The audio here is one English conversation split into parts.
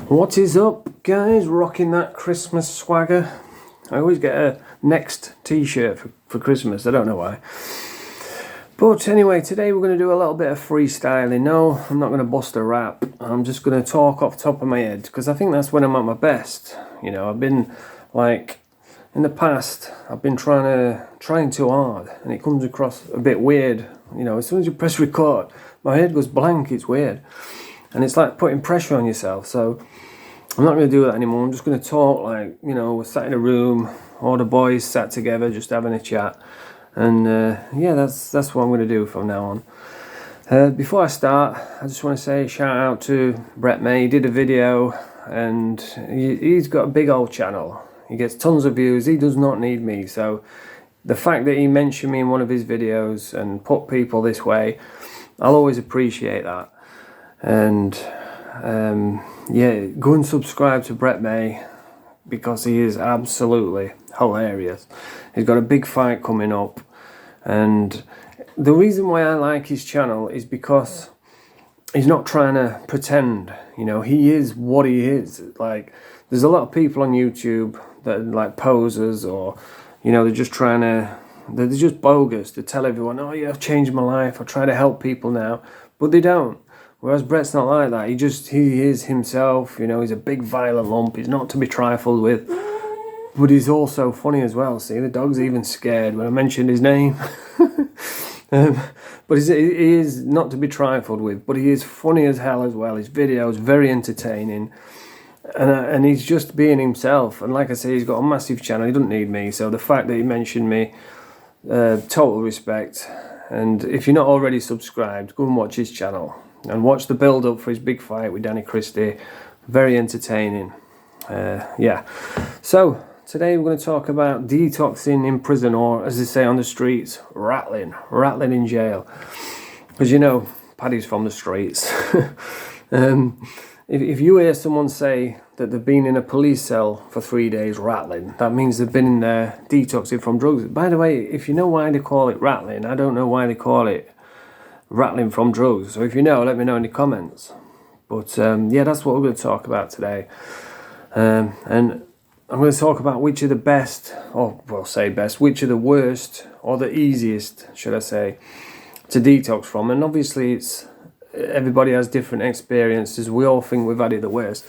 What is up, guys? Rocking that Christmas swagger. I always get a Next t-shirt for Christmas. I don't know why. But anyway, today we're going to do a little bit of freestyling. No, I'm not going to bust a rap. I'm just going to talk off the top of my head because I think that's when I'm at my best. You know, I've been like, in the past, I've been trying too hard, and it comes across a bit weird. You know, as soon as you press record, my head goes blank. It's weird. And it's like putting pressure on yourself. So I'm not going to do that anymore. I'm just going to talk like, you know, we're sat in a room, all the boys sat together, just having a chat. And yeah, that's what I'm going to do from now on. Before I start, I just want to say shout out to Brett May. He did a video, and he's got a big old channel. He gets tons of views. He does not need me. So the fact that he mentioned me in one of his videos and put people this way, I'll always appreciate that. And yeah, go and subscribe to Brett May because he is absolutely hilarious. He's got a big fight coming up, and the reason why I like his channel is because he's not trying to pretend. You know, he is what he is. Like, there's a lot of people on YouTube that are like posers, or, you know, they're just bogus to tell everyone, oh yeah, I've changed my life, I try to help people now, but they don't. Whereas Brett's not like that. He is himself. You know, he's a big violent lump. He's not to be trifled with. But he's also funny as well. See, the dog's even scared when I mentioned his name. But he is not to be trifled with. But he is funny as hell as well. His videos very entertaining. And he's just being himself. And like I say, he's got a massive channel. He doesn't need me. So the fact that he mentioned me, total respect. And if you're not already subscribed, go and watch his channel. And watch the build-up for his big fight with Danny Christie. Very entertaining. Yeah. So, today we're going to talk about detoxing in prison, or as they say on the streets, rattling in jail. Because, you know, Paddy's from the streets. If you hear someone say that they've been in a police cell for 3 days rattling, that means they've been in there detoxing from drugs. By the way, if you know why they call it rattling, I don't know why they call it rattling from drugs. So if you know, let me know in the comments. But yeah, that's what we're going to talk about today. And I'm going to talk about which are the best, or well, say best, which are the worst or the easiest, should I say, to detox from. And obviously everybody has different experiences. We all think we've had it the worst.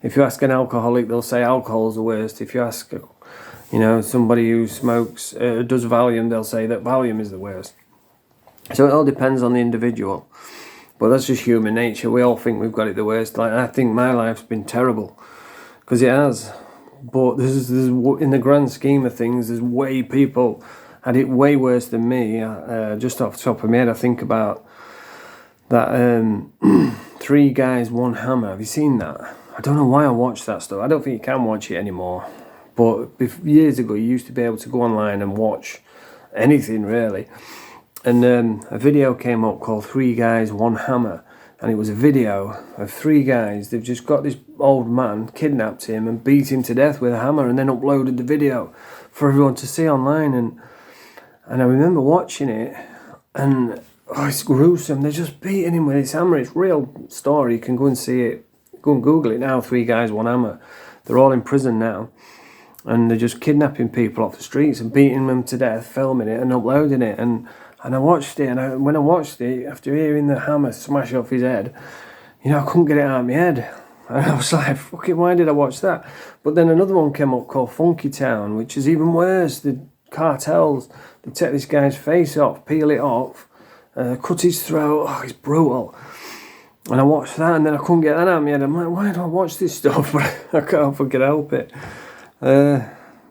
If you ask an alcoholic, they'll say alcohol's the worst. If you ask, you know, somebody who smokes, does Valium, they'll say that Valium is the worst. So it all depends on the individual. But that's just human nature. We all think we've got it the worst. Like, I think my life's been terrible. Because it has. But there's, in the grand scheme of things, there's way people had it way worse than me. Just off the top of my head, I think about that 3 Guys, 1 Hammer. Have you seen that? I don't know why I watched that stuff. I don't think you can watch it anymore. But years ago, you used to be able to go online and watch anything, really. And a video came up called 3 Guys, 1 Hammer. And it was a video of 3 guys. They've just got this old man, kidnapped him and beat him to death with a hammer, and then uploaded the video for everyone to see online. And I remember watching it, and oh, it's gruesome. They're just beating him with this hammer. It's a real story. You can go and see it. Go and Google it now, 3 Guys, 1 Hammer. They're all in prison now. And they're just kidnapping people off the streets and beating them to death, filming it and uploading it. And I watched it, and when I watched it, after hearing the hammer smash off his head, you know, I couldn't get it out of my head. And I was like, fucking, why did I watch that? But then another one came up called Funky Town, which is even worse. The cartels, they take this guy's face off, peel it off, cut his throat. Oh, it's brutal. And I watched that, and then I couldn't get that out of my head. I'm like, why do I watch this stuff? But I can't fucking help it.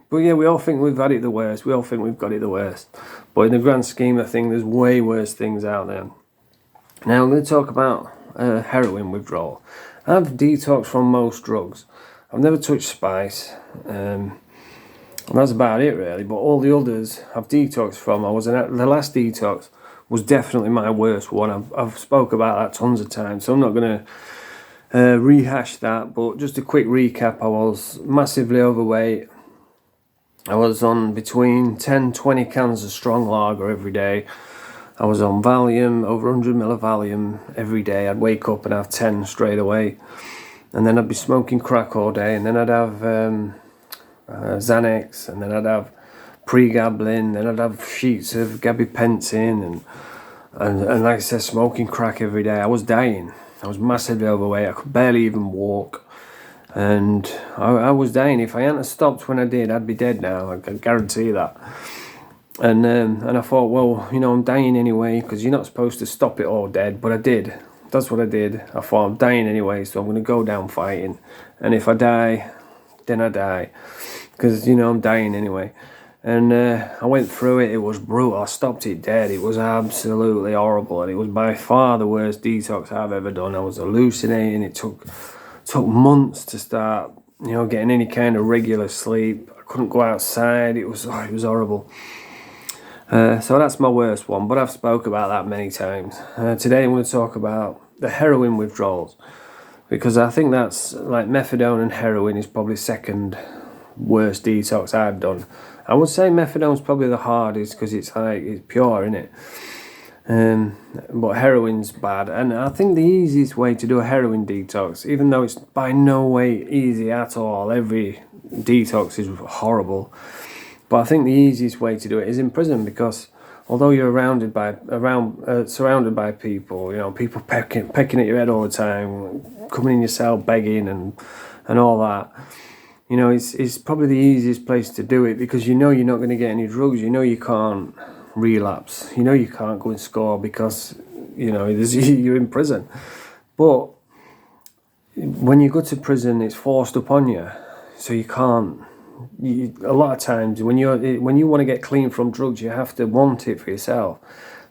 But yeah, we all think we've had it the worst. We all think we've got it the worst. But in the grand scheme of things, there's way worse things out there. Now I'm going to talk about heroin withdrawal. I've detoxed from most drugs. I've never touched spice. And that's about it, really. But all the others I've detoxed from. The last detox was definitely my worst one. I've spoke about that tons of times, so I'm not going to rehash that. But just a quick recap, I was massively overweight. I was on between 10-20 cans of strong lager every day. I was on Valium, over 100 ml of Valium every day. I'd wake up and have 10 straight away. and then I'd be smoking crack all day, and then I'd have Xanax, and then I'd have pregabalin, then I'd have sheets of gabapentin, and like I said, smoking crack every day. I was dying. I was massively overweight. I could barely even walk, and I was dying. If I hadn't stopped when I did, I'd be dead now. I can guarantee that. And I thought, well, you know, I'm dying anyway, because you're not supposed to stop it all dead, but I did. That's what I did. I thought, I'm dying anyway, so I'm going to go down fighting, and if I die, then I die, because, you know, I'm dying anyway. And I went through it. It was brutal. I stopped it dead. It was absolutely horrible, and it was by far the worst detox I've ever done. I was hallucinating. It took months to start, you know, getting any kind of regular sleep. I couldn't go outside. It was horrible. So that's my worst one, but I've spoke about that many times. Today I'm going to talk about the heroin withdrawals, because I think that's, like, methadone and heroin is probably second worst detox I've done. I would say methadone's probably the hardest, because it's pure, isn't it? But heroin's bad, and I think the easiest way to do a heroin detox, even though it's by no way easy at all, every detox is horrible, but I think the easiest way to do it is in prison, because although you're surrounded by people, you know, people pecking at your head all the time, coming in your cell begging and all that, you know, it's probably the easiest place to do it, because you know you're not going to get any drugs. You know you can't relapse. You know you can't go and score, because, you know, you're in prison. But when you go to prison, it's forced upon you, so you can't. A lot of times when you want to get clean from drugs, you have to want it for yourself.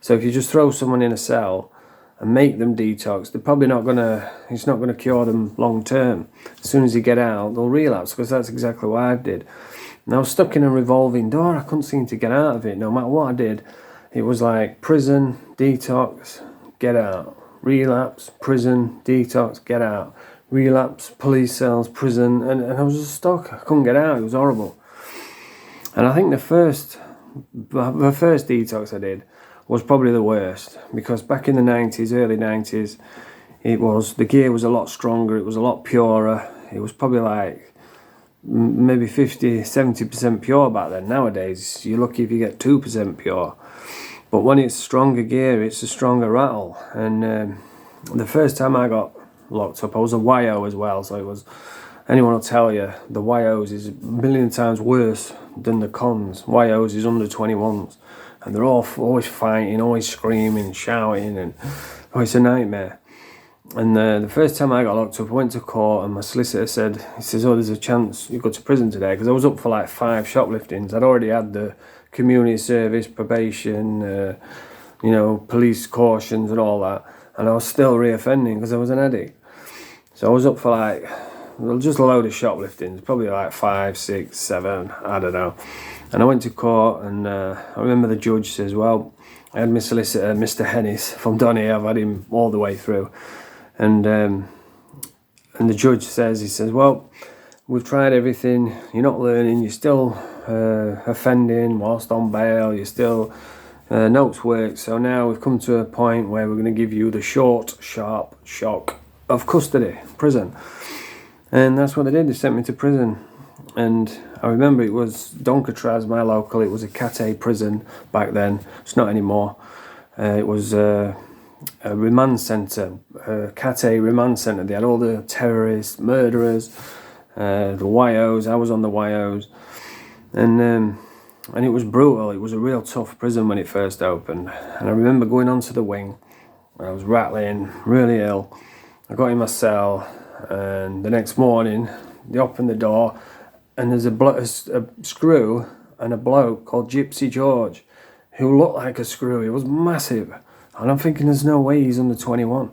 So if you just throw someone in a cell and make them detox, they're probably not gonna. It's not gonna cure them long term. As soon as they get out, they'll relapse, because that's exactly what I did. And I was stuck in a revolving door. I couldn't seem to get out of it. No matter what I did, it was like prison, detox, get out, relapse, prison, detox, get out, relapse, police cells, prison, and I was just stuck. I couldn't get out. It was horrible. And I think the first detox I did was probably the worst, because back in the 90s, early 90s, the gear was a lot stronger. It was a lot purer. It was probably like maybe 50-70% pure back then. Nowadays, you're lucky if you get 2% pure. But when it's stronger gear, it's a stronger rattle. And the first time I got locked up, I was a YO as well, so it was, anyone will tell you, the YOs is a million times worse than the cons. YOs is under 21s, and they're all always fighting, always screaming, shouting, and it's a nightmare. And the first time I got locked up, I went to court, and my solicitor said, he says, oh, there's a chance you go to prison today, because I was up for like 5 shopliftings. I'd already had the community service, probation, you know, police cautions and all that, and I was still reoffending because I was an addict. So I was up for like, just a load of shopliftings, probably like 5, 6, 7, I don't know. And I went to court, and I remember the judge says, well, I had my solicitor, Mr. Hennis from Donny, I've had him all the way through. And the judge says, he says, well, we've tried everything, you're not learning, you're still offending whilst on bail, you're still, notes work, so now we've come to a point where we're going to give you the short, sharp shock of custody, prison. And that's what they did. They sent me to prison. And I remember it was Doncatraz, my local. It was a Cat A prison back then. It's not anymore. It was a remand centre, a Cat A remand centre. They had all the terrorists, murderers, the YOs. I was on the YOs. And it was brutal. It was a real tough prison when it first opened. And I remember going onto the wing. I was rattling, really ill. I got in my cell, and the next morning they opened the door, and there's a screw and a bloke called Gypsy George, who looked like a screw. He was massive, and I'm thinking there's no way he's under 21.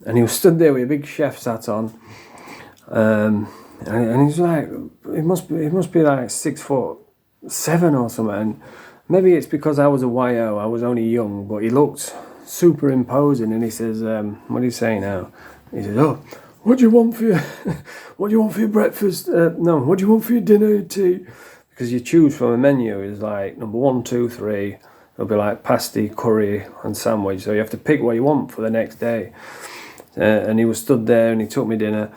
And he was stood there with a big chef's hat on, and he's like, it must be like 6'7" or something. And maybe it's because I was a YO, I was only young, but he looked super imposing. And he says, what do you say now? He says, oh, what do you want for your breakfast? No, what do you want for your dinner and tea? Because you choose from a menu, is like number 1, 2, 3. It'll be like pasty, curry and sandwich, so you have to pick what you want for the next day. and he was stood there and he took me dinner.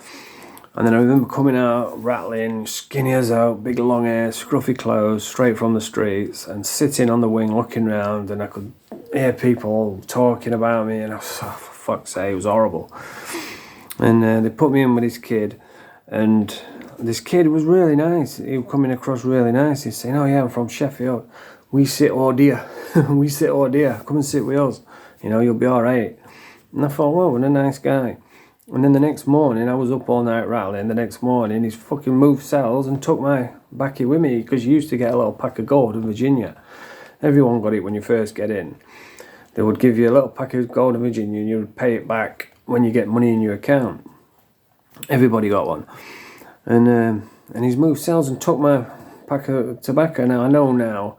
And then I remember coming out, rattling, skinny as out, big long hair, scruffy clothes, straight from the streets, and sitting on the wing looking round, and I could hear people talking about me, and I was, oh, for fuck's sake, it was horrible. And they put me in with this kid, and this kid was really nice. He was coming across really nice. He's saying, oh yeah, I'm from Sheffield. We sit all dear. We sit all dear. Come and sit with us. You know, you'll be all right. And I thought, well, what a nice guy. And then the next morning, I was up all night rattling. The next morning, he's fucking moved cells and took my baccy with me, because you used to get a little pack of gold in Virginia. Everyone got it when you first get in. They would give you a little pack of gold in Virginia and you would pay it back when you get money in your account. Everybody got one. And he's moved cells and took my pack of tobacco. Now, I know now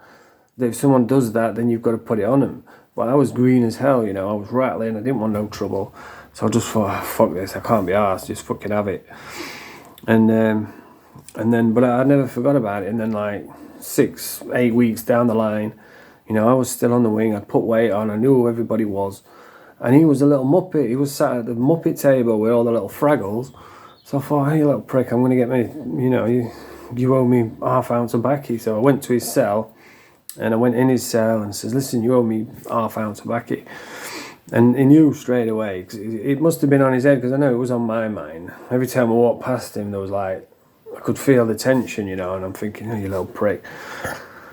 that if someone does that, then you've got to put it on them. But I was green as hell, you know. I was rattling. I didn't want no trouble. So I just thought, oh, fuck this, I can't be arsed, just fucking have it. And then, but I never forgot about it. And then like 6-8 weeks down the line, you know, I was still on the wing. I'd put weight on. I knew who everybody was. And he was a little muppet. He was sat at the muppet table with all the little fraggles. So I thought, hey, you little prick, I'm going to get me, you know, you owe me ½ ounce of baccy. So I went to his cell, and I went in his cell and says, listen, you owe me ½ ounce of baccy. And he knew straight away, cause it must have been on his head, because I know it was on my mind. Every time I walked past him, there was like, I could feel the tension, you know, and I'm thinking, oh, you little prick.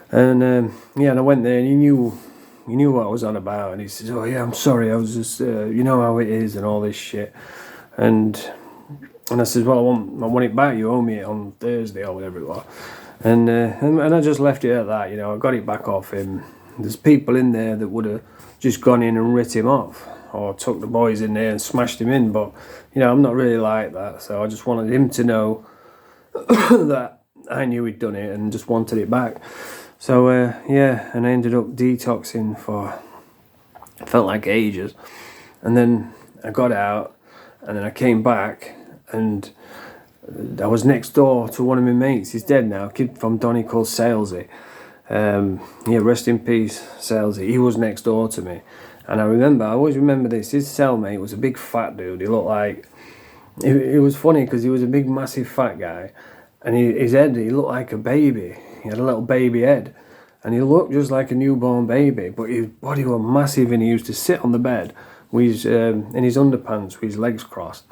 And yeah, and I went there, and he knew what I was on about, and he says, oh yeah, I'm sorry, I was just, you know how it is, and all this shit. And I said, well, I want it back, you owe me it on Thursday, or whatever it was. And I just left it at that, you know, I got it back off him. There's people in there that would have just gone in and writ him off, or took the boys in there and smashed him in, but you know, I'm not really like that, so I just wanted him to know that I knew he'd done it and just wanted it back. So yeah, and I ended up detoxing for, felt like ages, and then I got out, and then I came back, and I was next door to one of my mates. He's dead now, a kid from Donny called Salesy. Yeah, rest in peace, Salesy. He was next door to me, and I always remember this. His cellmate was a big fat dude. He looked like, it was funny because he was a big, massive fat guy, and his head, he looked like a baby. He had a little baby head, and he looked just like a newborn baby, but his body was massive, and he used to sit on the bed with his, in his underpants with his legs crossed,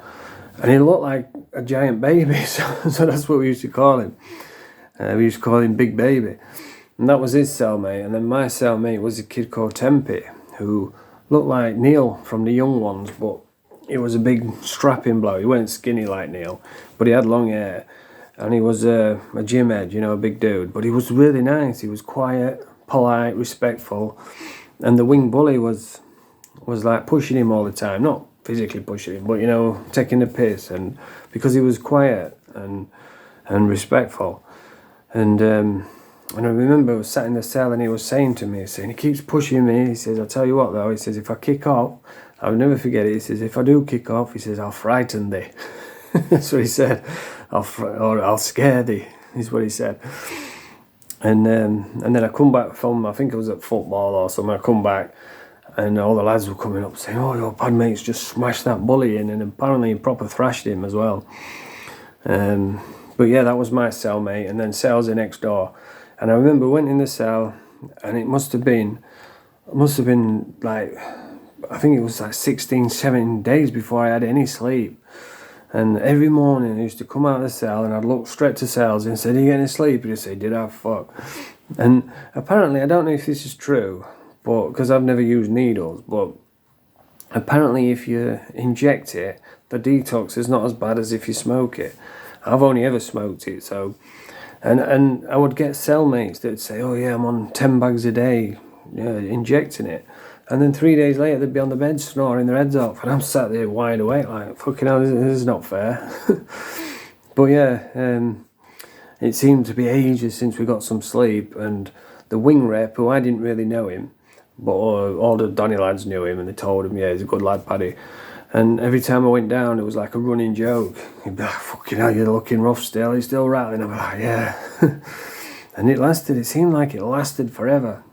and he looked like a giant baby. So that's what we used to call him. We used to call him Big Baby. And that was his cellmate. And then my cellmate was a kid called Tempe, who looked like Neil from the Young Ones, but he was a big strapping bloke. He wasn't skinny like Neil, but he had long hair. And he was a gym head, you know, a big dude. But he was really nice. He was quiet, polite, respectful. And the wing bully was like pushing him all the time. Not physically pushing him, but, you know, taking the piss. And because he was quiet and respectful. And I remember I was sat in the cell, and he was saying to me, he keeps pushing me. He says, I'll tell you what though, he says, if I kick off, I'll never forget it. He says, if I do kick off, he says, I'll frighten thee. That's what he said. I'll scare thee, is what he said. And then I come back from, I think it was at football or something, I come back, and all the lads were coming up saying, oh, your bad mate's just smashed that bully in, and apparently he proper thrashed him as well. But yeah, that was my cellmate, and then cells are next door. And I remember I went in the cell, and it must have been like, I think it was like 16, 17 days before I had any sleep. And every morning I used to come out of the cell, and I'd look straight to cells and say, are you getting sleep? And he'd say, did I fuck? And apparently, I don't know if this is true, but because I've never used needles, but apparently if you inject it, the detox is not as bad as if you smoke it. I've only ever smoked it, so... And I would get cellmates that would say, oh yeah, I'm on 10 bags a day, injecting it. And then 3 days later, they'd be on the bed snoring their heads off. And I'm sat there wide awake, like, fucking hell, this is not fair. But yeah, it seemed to be ages since we got some sleep. And the wing rep, who I didn't really know him, but all the Donny lads knew him, and they told him, yeah, he's a good lad, Paddy. And every time I went down, it was like a running joke. He'd be like, fucking hell, you're looking rough still. You're still rattling. I'm like, yeah. And it seemed like it lasted forever.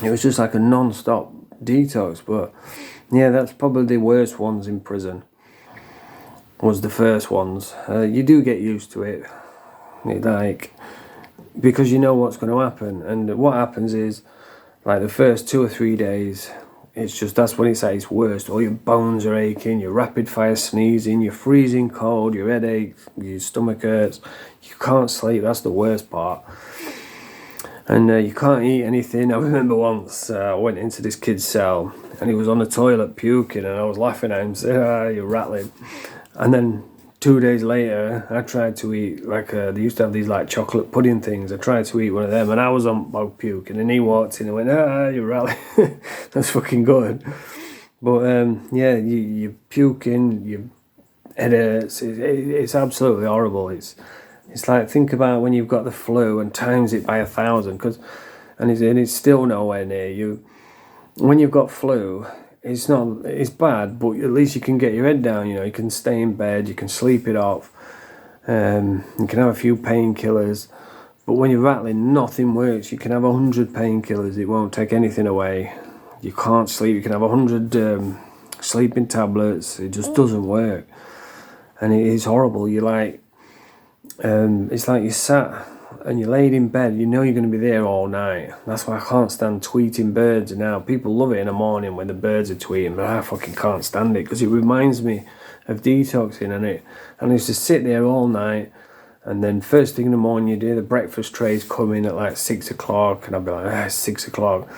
It was just like a non-stop detox. But yeah, that's probably the worst ones in prison. Was the first ones. You do get used to it, like, because you know what's going to happen. And what happens is, like, the first 2 or 3 days, it's just, that's when it's at its worst. All your bones are aching, you're rapid fire sneezing, you're freezing cold, your headache, your stomach hurts, you can't sleep. That's the worst part. And you can't eat anything. I remember once I went into this kid's cell and he was on the toilet puking, and I was laughing at him, saying, "Ah, you're rattling." And then 2 days later, I tried to eat, like, they used to have these like chocolate pudding things. I tried to eat one of them, and I was on bog puking, and he walked in and went, "Ah, you're rattling." That's fucking good. But yeah, you're puking, your head hurts. It's absolutely horrible. It's like, think about when you've got the flu and times it by 1,000, and it's still nowhere near you. When you've got flu, it's bad, but at least you can get your head down. You can stay in bed, you can sleep it off, you can have a few painkillers. But when you're rattling, nothing works. You can have 100 painkillers, it won't take anything away. You can't sleep. You can have 100 sleeping tablets. It just doesn't work, and it is horrible. You're like, it's like you sat and you laid in bed, you know you're going to be there all night. That's why I can't stand tweeting birds now. People love it in the morning when the birds are tweeting, but I fucking can't stand it, because it reminds me of detoxing. And I used to sit there all night, and then first thing in the morning you do, the breakfast trays come in at like 6 o'clock, and I'd be like, it's 6 o'clock.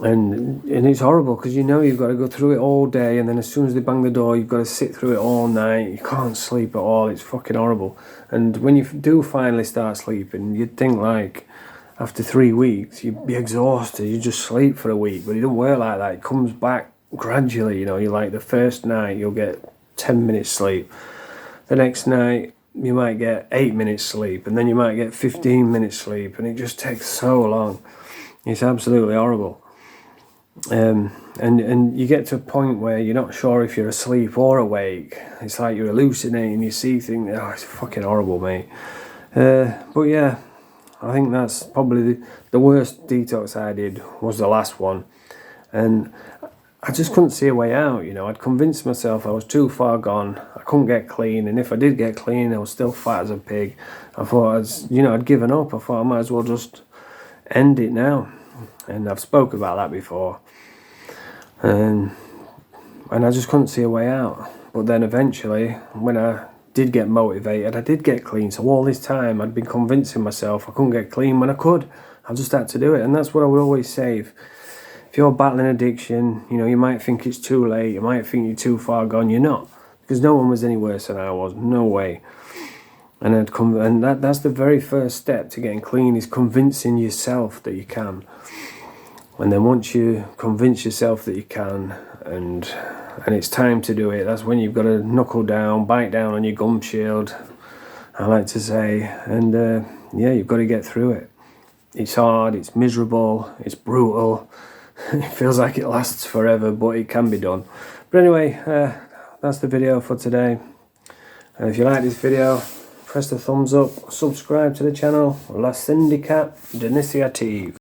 And it's horrible, because you know you've got to go through it all day, and then as soon as they bang the door, you've got to sit through it all night. You can't sleep at all. It's fucking horrible. And when you do finally start sleeping, you'd think, like, after 3 weeks you'd be exhausted, you just sleep for a week. But it don't work like that. It comes back gradually. You're like, the first night you'll get 10 minutes sleep, the next night you might get 8 minutes sleep, and then you might get 15 minutes sleep, and it just takes so long. It's absolutely horrible. And you get to a point where you're not sure if you're asleep or awake. It's like you're hallucinating, you see things. Oh, it's fucking horrible, mate. But yeah, I think that's probably the worst detox I did was the last one. And I just couldn't see a way out. I'd convinced myself I was too far gone. I couldn't get clean, and if I did get clean, I was still fat as a pig. I thought I'd given up. I thought I might as well just end it now. And I've spoke about that before. And I just couldn't see a way out. But then eventually, when I did get motivated, I did get clean. So all this time I'd been convincing myself I couldn't get clean when I could. I just had to do it. And that's what I would always say. If you're battling addiction, you might think it's too late. You might think you're too far gone. You're not. Because no one was any worse than I was. No way. And that's the very first step to getting clean, is convincing yourself that you can. And then once you convince yourself that you can, and it's time to do it, that's when you've got to knuckle down, bite down on your gum shield, I like to say. And yeah, you've got to get through it. It's hard, it's miserable, it's brutal. It feels like it lasts forever, but it can be done. But anyway, that's the video for today. And if you like this video, press the thumbs up, subscribe to the channel. La Syndicat d'Initiative.